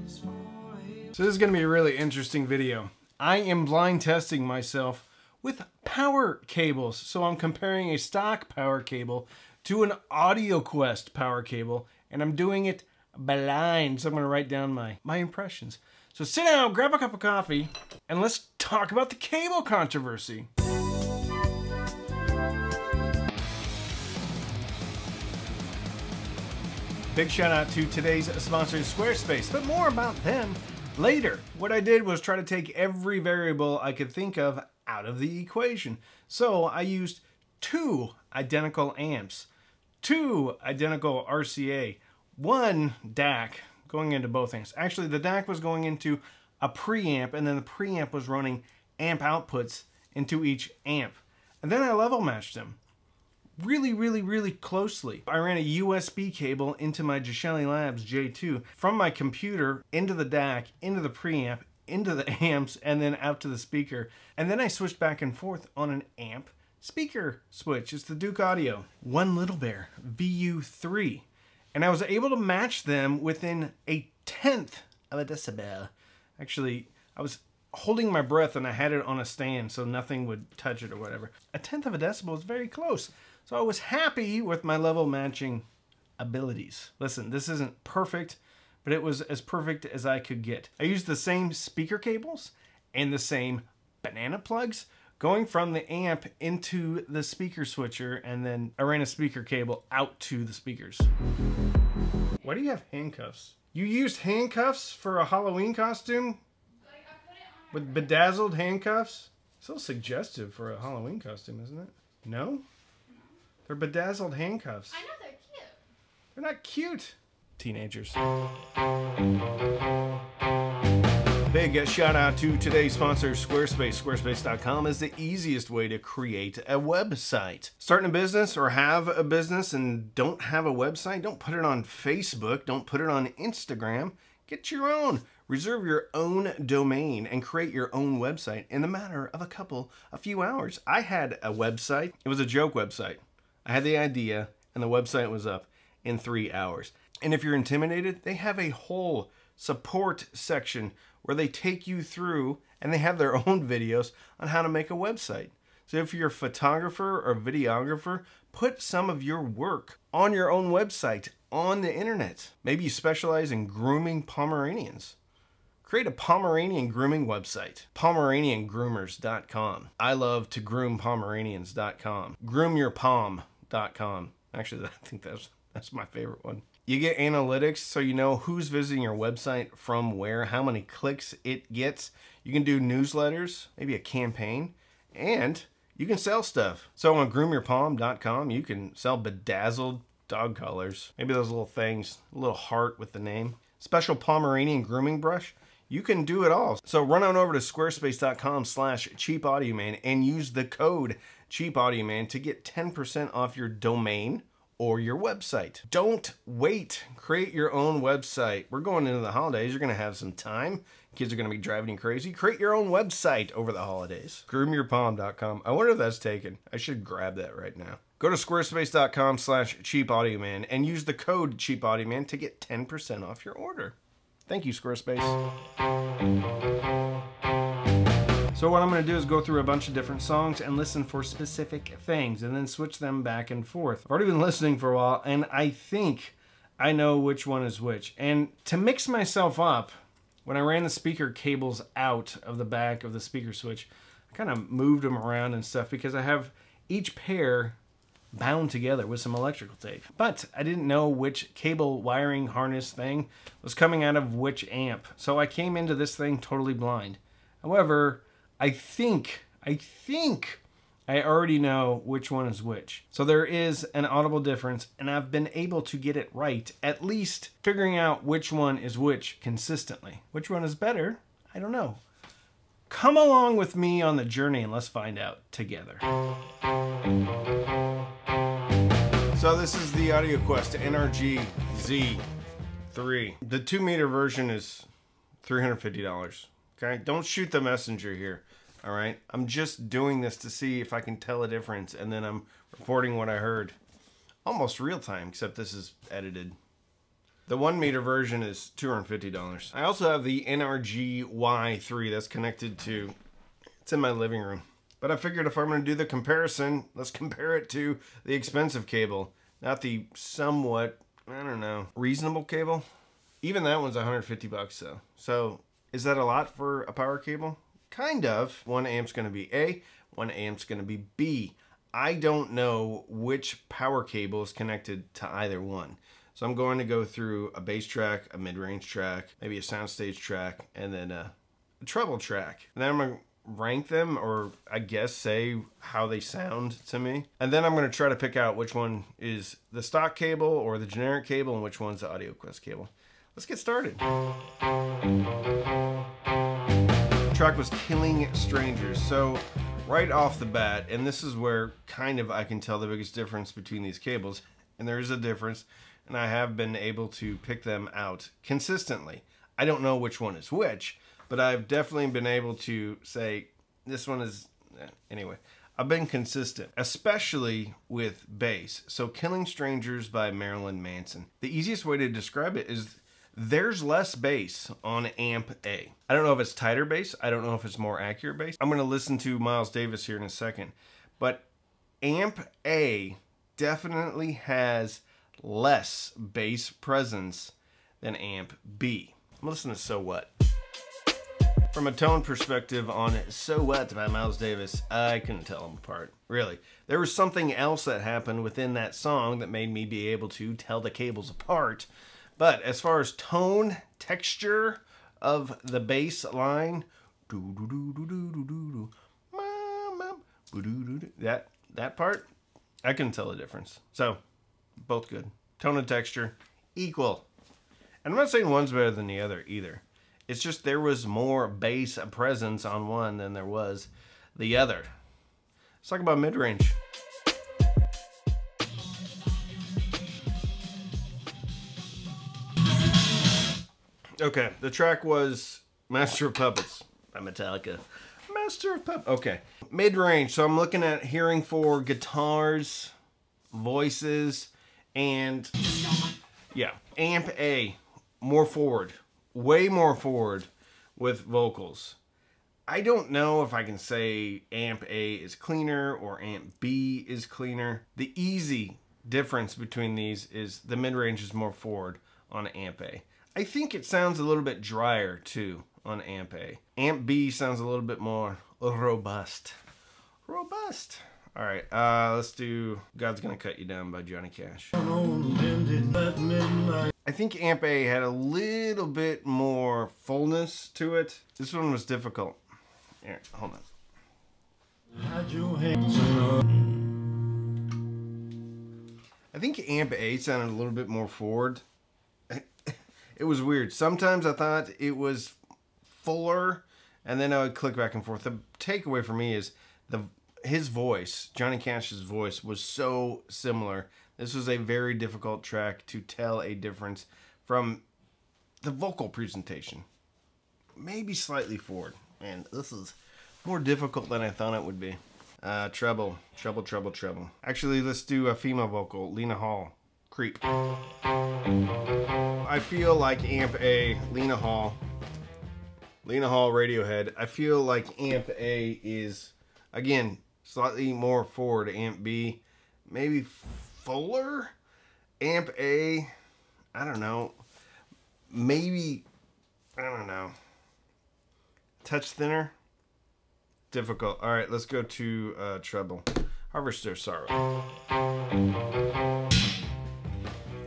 So this is going to be a really interesting video. I am blind testing myself with power cables. So I'm comparing a stock power cable to an Audioquest power cable, and I'm doing it blind. So I'm going to write down my impressions. So sit down, grab a cup of coffee, and let's talk about the cable controversy. Big shout out to today's sponsor, Squarespace, but more about them later. What I did was try to take every variable I could think of out of the equation. So I used 2 identical amps, 2 identical RCA, 1 DAC going into both amps. Actually, the DAC was going into a preamp, and then the preamp was running amp outputs into each amp. And then I level matched them really closely. I ran a USB cable into my Gishelli Labs J2 from my computer into the DAC, into the preamp, into the amps, and then out to the speaker. And then I switched back and forth on an amp speaker switch. It's the Duke Audio One Little Bear VU3. And I was able to match them within 1/10 of a decibel. Actually, I was holding my breath and I had it on a stand so nothing would touch it or whatever. 1/10 of a decibel is very close. So I was happy with my level matching abilities. Listen, this isn't perfect, but it was as perfect as I could get. I used the same speaker cables and the same banana plugs going from the amp into the speaker switcher, and then I ran a speaker cable out to the speakers. Why do you have handcuffs? You used handcuffs for a Halloween costume? Like, I put it on with bedazzled handcuffs? So suggestive for a Halloween costume, isn't it? No? They're bedazzled handcuffs. I know, they're cute. They're not cute. Teenagers. Big shout out to today's sponsor, Squarespace. Squarespace.com is the easiest way to create a website. Starting a business or have a business and don't have a website, don't put it on Facebook, don't put it on Instagram. Get your own. Reserve your own domain and create your own website in the matter of a few hours. I had a website. It was a joke website. I had the idea and the website was up in 3 hours. And if you're intimidated, they have a whole support section where they take you through, and they have their own videos on how to make a website. So if you're a photographer or videographer, put some of your work on your own website on the internet. Maybe you specialize in grooming Pomeranians. Create a Pomeranian grooming website, PomeranianGroomers.com. I love to groom Pomeranians.com. GroomYourPom.com. Actually, I think that's my favorite one. You get analytics so you know who's visiting your website from where, how many clicks it gets. You can do newsletters, maybe a campaign, and you can sell stuff. So on GroomYourPom.com, you can sell bedazzled dog collars. Maybe those little things, a little heart with the name. Special Pomeranian grooming brush. You can do it all. So run on over to squarespace.com/cheapaudioman and use the code cheapaudioman to get 10% off your domain or your website. Don't wait. Create your own website. We're going into the holidays. You're going to have some time. Kids are going to be driving you crazy. Create your own website over the holidays. GroomYourPalm.com. I wonder if that's taken. I should grab that right now. Go to squarespace.com/cheapaudioman and use the code cheapaudioman to get 10% off your order. Thank you, Squarespace. So what I'm going to do is go through a bunch of different songs and listen for specific things and then switch them back and forth. I've already been listening for a while and I think I know which one is which. And to mix myself up, when I ran the speaker cables out of the back of the speaker switch, I kind of moved them around and stuff because I have each pair bound together with some electrical tape. But I didn't know which cable wiring harness thing was coming out of which amp. So I came into this thing totally blind. However, I think I already know which one is which. So there is an audible difference, and I've been able to get it right, at least figuring out which one is which consistently. Which one is better? I don't know. Come along with me on the journey and let's find out together. So this is the Audioquest NRG-Z3. The 2-meter version is $350. Okay, don't shoot the messenger here. All right, I'm just doing this to see if I can tell a difference, and then I'm reporting what I heard. Almost real time, except this is edited. The 1 meter version is $250. I also have the NRG-Y3 that's connected to, it's in my living room. But I figured if I'm going to do the comparison, let's compare it to the expensive cable, not the somewhat, I don't know, reasonable cable. Even that one's 150 bucks though. So is that a lot for a power cable? Kind of. 1 amp's going to be A, 1 amp's going to be B. I don't know which power cable is connected to either one. So I'm going to go through a bass track, a mid-range track, maybe a soundstage track, and then a treble track. And then I'm going to rank them, or I guess say how they sound to me. And then I'm going to try to pick out which one is the stock cable or the generic cable and which one's the Audioquest cable. Let's get started. The track was Killing Strangers. So right off the bat, and this is where kind of I can tell the biggest difference between these cables, and there is a difference, and I have been able to pick them out consistently. I don't know which one is which, but I've definitely been able to say this one is, anyway, I've been consistent, especially with bass. So Killing Strangers by Marilyn Manson. The easiest way to describe it is there's less bass on amp A. I don't know if it's tighter bass. I don't know if it's more accurate bass. I'm going to listen to Miles Davis here in a second. But amp A definitely has less bass presence than amp B. I'm listening to So What. From a tone perspective on So What by Miles Davis, I couldn't tell them apart. Really. There was something else that happened within that song that made me be able to tell the cables apart. But as far as tone, texture of the bass line, that part, I couldn't tell the difference. So, both good. Tone and texture, equal. And I'm not saying one's better than the other either. It's just there was more bass presence on one than there was the other. Let's talk about mid-range. Okay, the track was Master of Puppets by Metallica. Master of Puppets. Okay, mid-range. So I'm looking at hearing for guitars, voices, and yeah, amp A, more forward, way more forward with vocals. I don't know if I can say amp A is cleaner or amp B is cleaner. The easy difference between these is the mid-range is more forward on amp A. I think it sounds a little bit drier too on amp A. Amp B sounds a little bit more robust. Robust. All right, let's do God's Gonna Cut You Down by Johnny Cash. I think amp A had a little bit more fullness to it. This one was difficult. Here, hold on. I think amp A sounded a little bit more forward. It was weird. Sometimes I thought it was fuller, and then I would click back and forth. The takeaway for me is his voice, Johnny Cash's voice, was so similar. This was a very difficult track to tell a difference from the vocal presentation. Maybe slightly forward. And this is more difficult than I thought it would be. Treble. Actually, let's do a female vocal, Lena Hall. Creep. I feel like amp A, Lena Hall, Radiohead. I feel like amp A is, again, slightly more forward. Amp B, maybe fuller. Amp A, I don't know. Maybe, I don't know. Touch thinner. Difficult. All right, let's go to treble. Harvester Sorrow.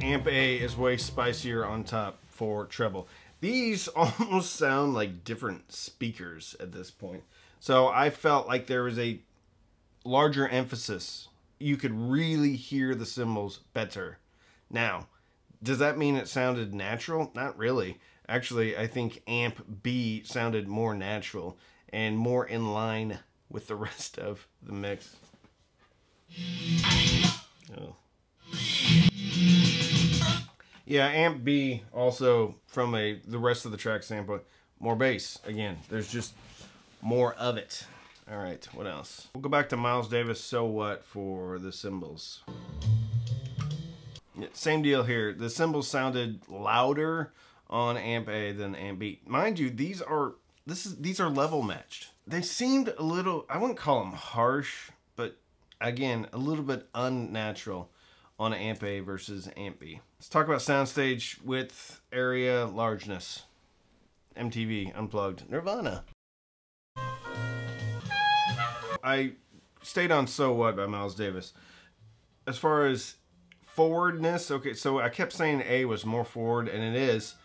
Amp A is way spicier on top for treble. These almost sound like different speakers at this point. So I felt like there was a larger emphasis. You could really hear the cymbals better. Now, does that mean it sounded natural? Not really. Actually, I think amp B sounded more natural and more in line with the rest of the mix. Oh. Yeah, amp B also, from the rest of the track sample, more bass. Again, there's just more of it. All right, what else? We'll go back to Miles Davis, So What, for the cymbals. Yeah, same deal here. The cymbals sounded louder on amp A than amp B. Mind you, these are level matched. They seemed a little, I wouldn't call them harsh, but again, a little bit unnatural on amp A versus amp B. Let's talk about soundstage width, area, largeness. MTV, Unplugged, Nirvana. I stayed on So What by Miles Davis. As far as forwardness, okay, so I kept saying A was more forward, and it is,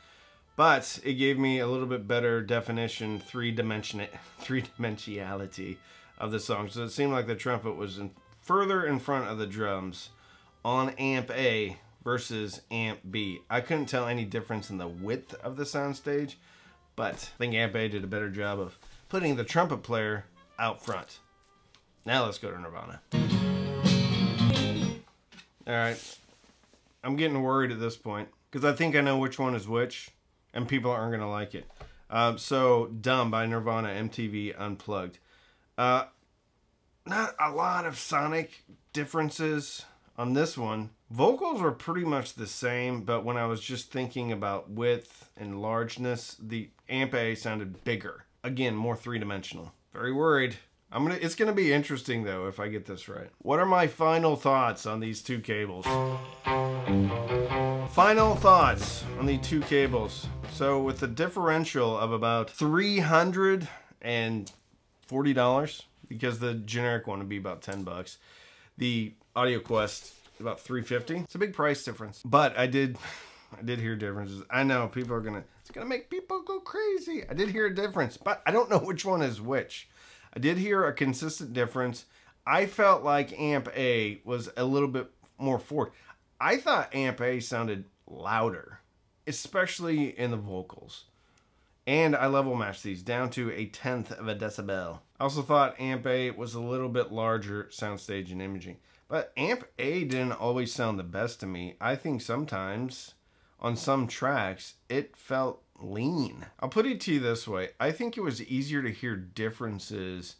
but it gave me a little bit better definition, three-dimensionality of the song. So it seemed like the trumpet was further in front of the drums on amp A versus amp B. I couldn't tell any difference in the width of the soundstage, but I think amp A did a better job of putting the trumpet player out front. Now let's go to Nirvana. All right, I'm getting worried at this point because I think I know which one is which, and people aren't gonna like it. So Dumb by Nirvana, MTV Unplugged. Not a lot of sonic differences on this one. Vocals were pretty much the same, but when I was just thinking about width and largeness, the amp A sounded bigger. Again, more three-dimensional. Very worried. It's gonna be interesting though if I get this right. What are my final thoughts on these two cables? Final thoughts on the two cables. So with the differential of about $340, because the generic one would be about 10 bucks. The Audioquest about $350. It's a big price difference. But I did hear differences. I know people are it's gonna make people go crazy. I did hear a difference, but I don't know which one is which. I did hear a consistent difference. I felt like amp A was a little bit more forward. I thought amp A sounded louder, especially in the vocals. And I level matched these down to 1/10 of a decibel. I also thought amp A was a little bit larger soundstage and imaging. But amp A didn't always sound the best to me. I think sometimes on some tracks it felt lean. I'll put it to you this way. I think it was easier to hear differences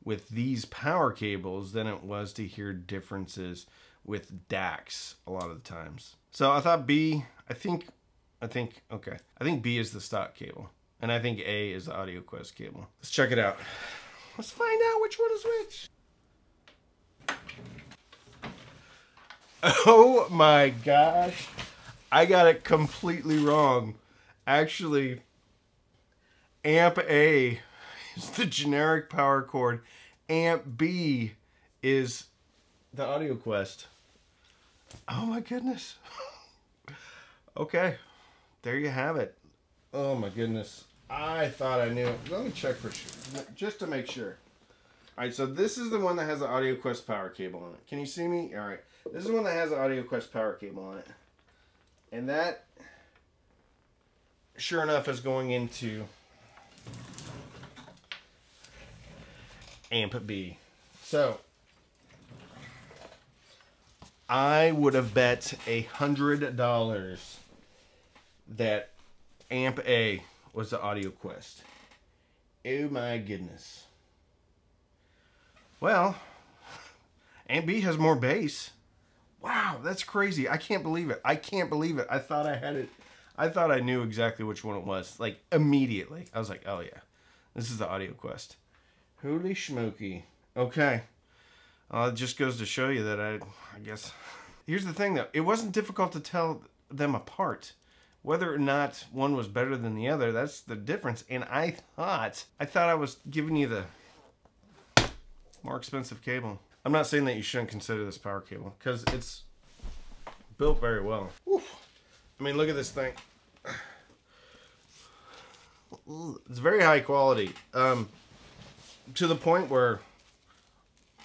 with these power cables than it was to hear differences with DACs a lot of the times. So I thought B, I think B is the stock cable. And I think A is the Audioquest cable. Let's check it out. Let's find out which one is which. Oh my gosh. I got it completely wrong. Actually, amp A is the generic power cord. Amp B is the Audioquest. Oh my goodness. Okay, there you have it. Oh my goodness. I thought I knew. Let me check for sure, just to make sure. All right, so this is the one that has the Audioquest power cable on it. Can you see me? All right, this is the one that has the Audioquest power cable on it. And that, sure enough, is going into amp B. So I would have bet $100 that amp A was the Audioquest. Oh my goodness. Well, amp B has more bass. Wow, that's crazy. I can't believe it. I can't believe it. I thought I had it. I thought I knew exactly which one it was. Like, immediately. I was like, oh yeah, this is the Audioquest. Holy smoky. Okay. It just goes to show you that I guess. Here's the thing though. It wasn't difficult to tell them apart. Whether or not one was better than the other, that's the difference. And I thought I was giving you the more expensive cable. I'm not saying that you shouldn't consider this power cable, because it's built very well. Oof. I mean, look at this thing. It's very high quality. To the point where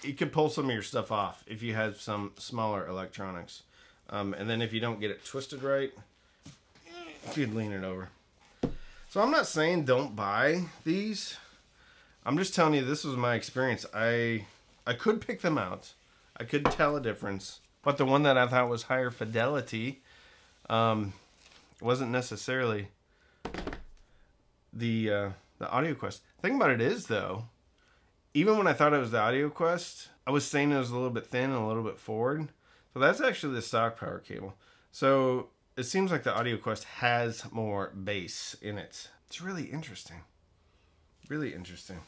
you could pull some of your stuff off if you had some smaller electronics. And then if you don't get it twisted right, you'd lean it over. So I'm not saying don't buy these. I'm just telling you this was my experience. I could pick them out. I could tell a difference. But the one that I thought was higher fidelity wasn't necessarily the Audioquest. The thing about it is, though, even when I thought it was the Audioquest, I was saying it was a little bit thin and a little bit forward. So that's actually the stock power cable. So it seems like the Audioquest has more bass in it. It's really interesting. Really interesting.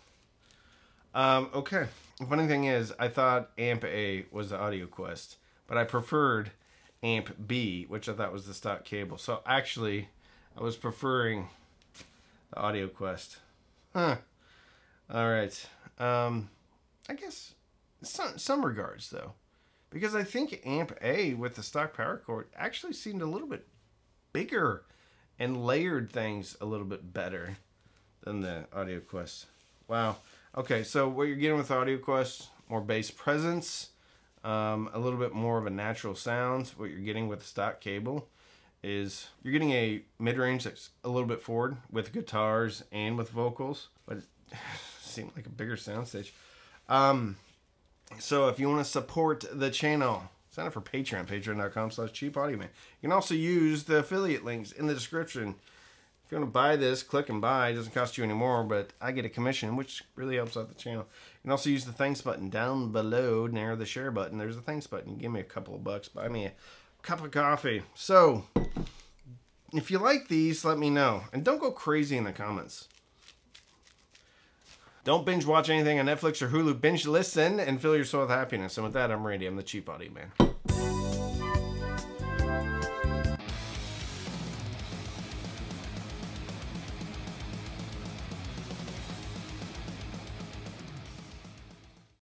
Okay. The funny thing is, I thought Amp A was the Audioquest, but I preferred Amp B, which I thought was the stock cable. So actually, I was preferring the Audioquest. Huh. All right. I guess some regards though, because I think Amp A with the stock power cord actually seemed a little bit bigger and layered things a little bit better than the Audioquest. Wow. Okay, so what you're getting with the Audioquest, more bass presence, a little bit more of a natural sound. What you're getting with the stock cable is you're getting a mid-range that's a little bit forward with guitars and with vocals, but it seemed like a bigger soundstage. So if you want to support the channel, sign up for Patreon, patreon.com/cheapaudioman. You can also use the affiliate links in the description. If you want to buy this, click and buy. It doesn't cost you any more, but I get a commission, which really helps out the channel. You can also use the thanks button down below near the share button. There's a thanks button. You can give me a couple of bucks, buy me a cup of coffee. So if you like these, let me know. And don't go crazy in the comments. Don't binge watch anything on Netflix or Hulu. Binge listen and fill your soul with happiness. And with that, I'm Randy. I'm the Cheap Audio Man.